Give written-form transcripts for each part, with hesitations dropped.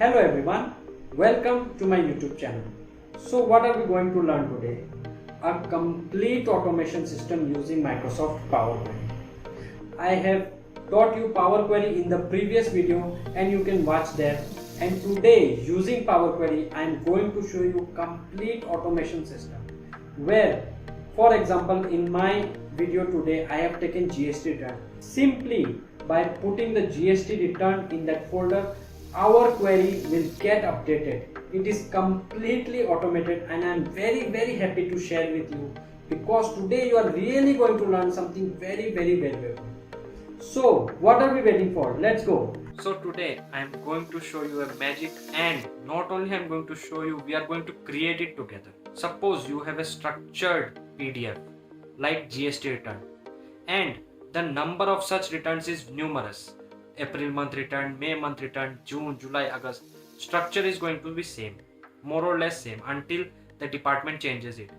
Hello everyone, welcome to my YouTube channel. So what are we going to learn today? A complete automation system using Microsoft Power Query. I have taught you Power Query in the previous video and you can watch that. And today using Power Query I am going to show you complete automation system where, for example, in my video today I have taken GST return. Simply by putting the GST return in that folder, our query will get updated. It is completely automated and I am very happy to share with you, because today you are really going to learn something very valuable. So what are we waiting for? Let's go. So today I am going to show you a magic, and not only I am going to show you, we are going to create it together. Suppose you have a structured PDF like GST return, and the number of such returns is numerous. April month return, May month return, June, July, August. Structure is going to be same, more or less same, until the department changes it.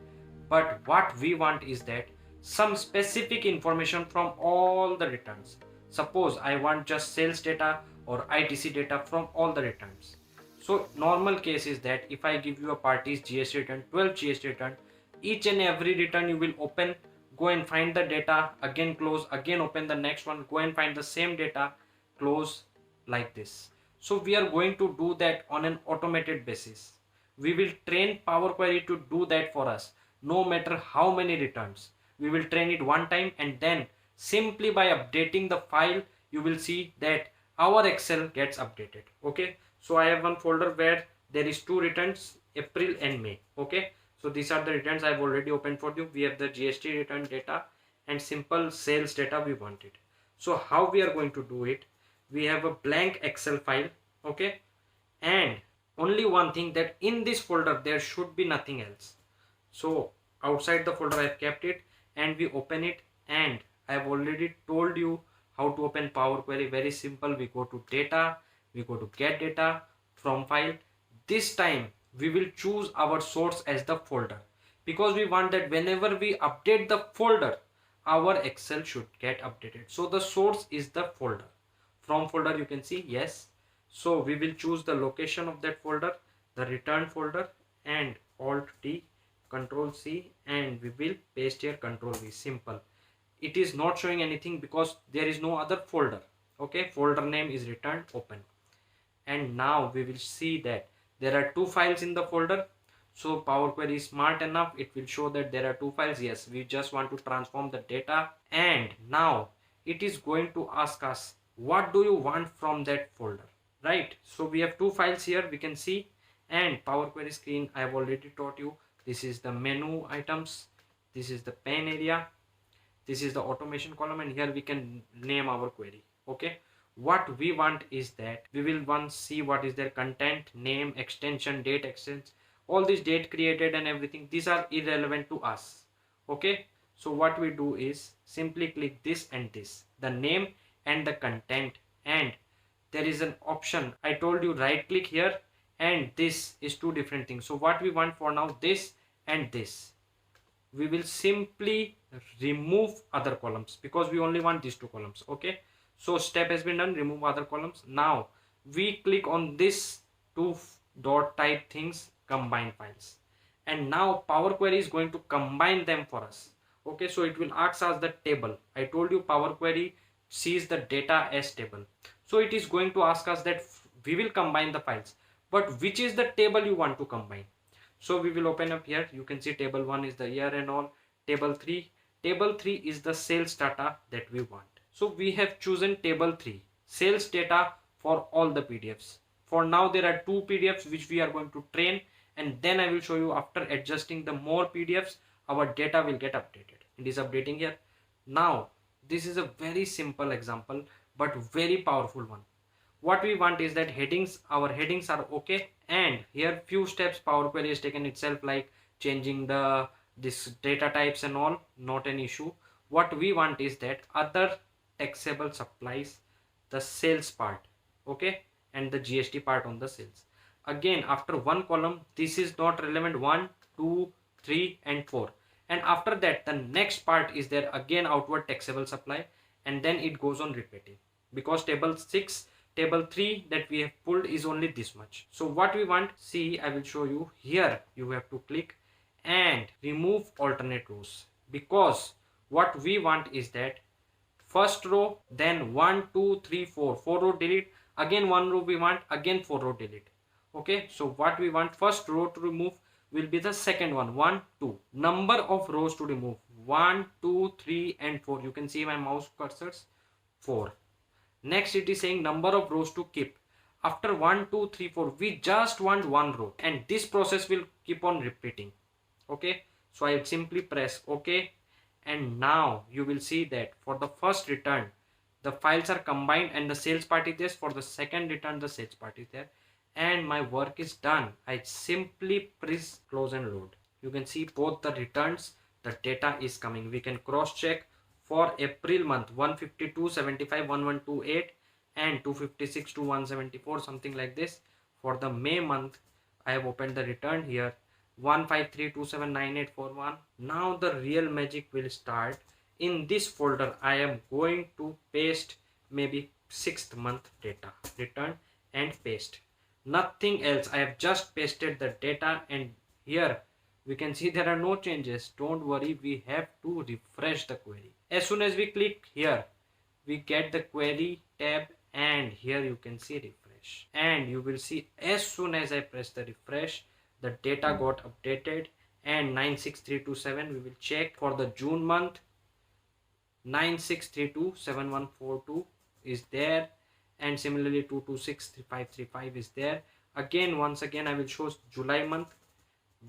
But what we want is that some specific information from all the returns. Suppose I want just sales data or ITC data from all the returns. So normal case is that if I give you a party's GST return, 12 GST return, each and every return you will open, go and find the data, again close, again open the next one, go and find the same data, close, like this. So we are going to do that on an automated basis. We will train Power Query to do that for us, no matter how many returns. We will train it one time, and then simply by updating the file, you will see that our Excel gets updated. Okay, so I have one folder where there is two returns, April and May. Okay, so these are the returns I have already opened for you. We have the GST return data and simple sales data we wanted. So how we are going to do it? We have a blank Excel file, okay, and only one thing, that in this folder there should be nothing else. So outside the folder I have kept it, and we open it, and I have already told you how to open Power Query. Very simple. We go to data, we go to get data from file. This time we will choose our source as the folder, because we want that whenever we update the folder, our Excel should get updated. So the source is the folder. From folder you can see, yes. So we will choose the location of that folder, the return folder, and Alt D, Control C, and we will paste here Control V. Simple. It is not showing anything because there is no other folder. Okay, folder name is return, open. And now we will see that there are two files in the folder. So Power Query is smart enough, it will show that there are two files. Yes, we just want to transform the data, and now it is going to ask us, what do you want from that folder, right? So we have two files here, we can see, and Power Query screen I have already taught you. This is the menu items, this is the pen area, this is the automation column, and here we can name our query. Okay, what we want is that we will once see what is their content, name, extension, date, extension, all this date created and everything. These are irrelevant to us. Okay, so what we do is simply click this and this, the name and the content, and there is an option. I told you right click here, and this is two different things. So what we want for now, this and this, we will simply remove other columns because we only want these two columns. Okay, so step has been done, remove other columns. Now we click on this two dot type things, combine files, and now Power Query is going to combine them for us. Okay, so it will ask us the table. I told you Power Query sees the data as table, so it is going to ask us that we will combine the files, but which is the table you want to combine. So we will open up here, you can see table 1 is the year and all, table 3 is the sales data that we want. So we have chosen table 3, sales data, for all the PDFs. For now there are two PDFs which we are going to train, and then I will show you after adjusting the more PDFs our data will get updated. It is updating here. Now this is a very simple example but very powerful one. What we want is that headings, our headings are okay, and here few steps Power Query has taken itself, like changing this data types and all, not an issue. What we want is that other taxable supplies, the sales part, okay, and the GST part on the sales. Again, after one column, this is not relevant, 1, 2, 3 and 4, and after that the next part is there again, outward taxable supply, and then it goes on repeating, because table 6 table 3 that we have pulled is only this much. So what we want, see, I will show you here. You have to click and remove alternate rows, because what we want is that first row, then 1 2 3 4 row delete, again 1 row we want, again 4 row delete. Okay, so what we want, first row to remove will be the second one, 1 2. Number of rows to remove, 1 2 3 and 4. You can see my mouse cursors, 4. Next it is saying number of rows to keep. After 1 2 3 4 we just want 1 row, and this process will keep on repeating. Okay, so I simply press OK, and now you will see that for the first return the files are combined and the sales part is there. For the second return the sales part is there, and my work is done. I simply press close and load. You can see both the returns, the data is coming. We can cross check for April month, 152 75 1128 and 256 to 174, something like this. For the May month, I have opened the return here, 153279841. Now the real magic will start. In this folder I am going to paste maybe 6th month data, return and paste, nothing else. I have just pasted the data, and here we can see there are no changes. Don't worry, we have to refresh the query. As soon as we click here, we get the query tab, and here you can see refresh, and you will see as soon as I press the refresh, the data got updated, and 96327 we will check for the June month, 96327142 is there, and similarly 2263535 is there. Again, once again I will show July month,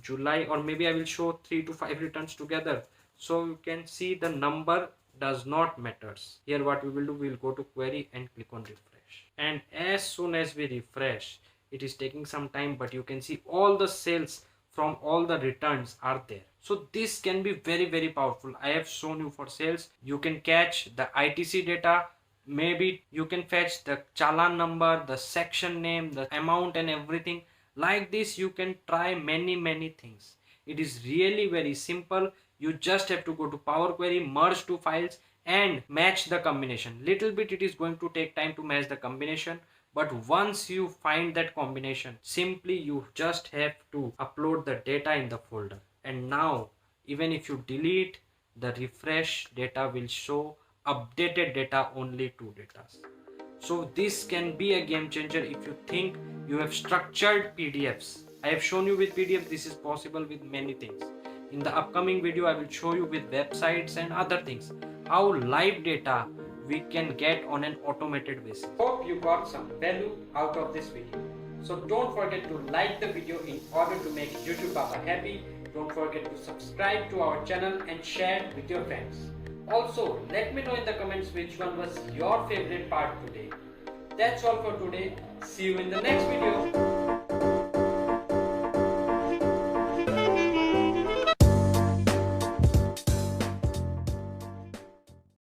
July, or maybe I will show 3 to 5 returns together, so you can see the number does not matters. Here what we will do, we will go to query and click on refresh, and as soon as we refresh, it is taking some time, but you can see all the sales from all the returns are there. So this can be very, very powerful. I have shown you for sales. You can catch the ITC data, maybe you can fetch the challan number, the section name, the amount and everything. Like this you can try many things. It is really very simple. You just have to go to Power Query, merge two files and match the combination. Little bit it is going to take time to match the combination, but once you find that combination, simply you just have to upload the data in the folder, and now even if you delete, the refresh data will show updated data, only 2 data. So this can be a game changer if you think you have structured PDFs. I have shown you with PDF, this is possible with many things. In the upcoming video I will show you with websites and other things how live data we can get on an automated basis. Hope you got some value out of this video. So don't forget to like the video in order to make YouTube Papa happy. Don't forget to subscribe to our channel and share with your friends. Also, let me know in the comments which one was your favorite part today. That's all for today. See you in the next video.